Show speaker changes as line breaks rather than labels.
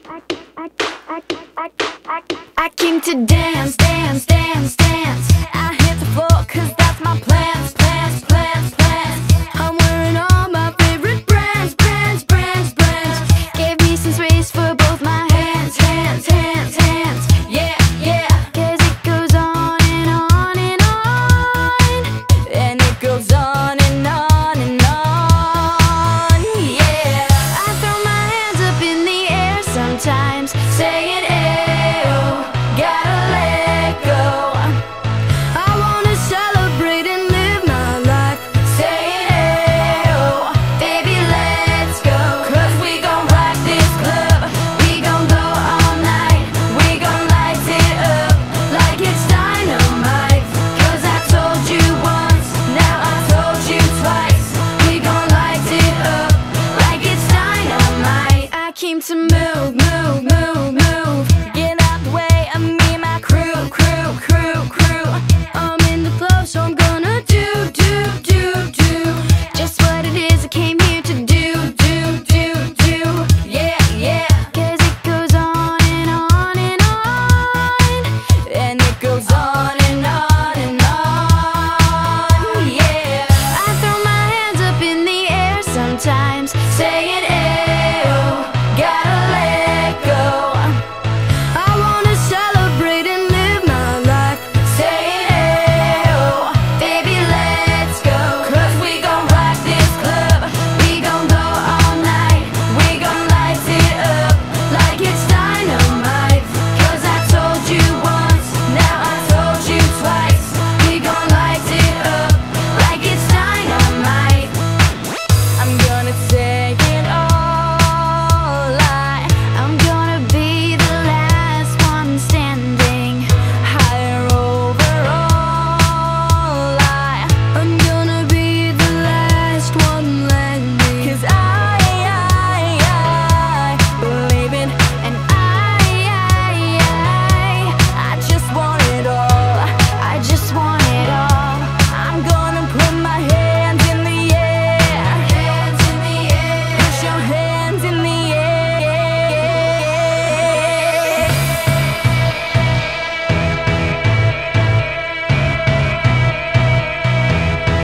I came to dance, dance, dance, dance. I hit the floor 'cause that's my plans, plans, plans, plans. I'm wearing all my favorite brands, brands, brands, brands. Gave me some space for both my hands, hands, hands, hands. Yeah, yeah. 'Cause it goes on and on and on. And it goes on and on and on. Yeah. I throw my hands up in the air sometimes, saying, "Ayo, gotta let go." I wanna celebrate and live my life, saying, "Ayo, baby, let's go." 'Cause we gon' rock this club, we gon' go all night, we gon' light it up like it's dynamite. 'Cause I told you once, now I told you twice, we gon' light it up like it's dynamite. I came to move, move, move, move. Get out the way of me and my crew, crew, crew, crew. I'm in the club, so I'm gonna do, do, do, do just what it is I came here to do, do, do, do. Yeah, yeah. 'Cause it goes on and on and on. And it goes on and on and on. Yeah. I throw my hands up in the air sometimes, saying,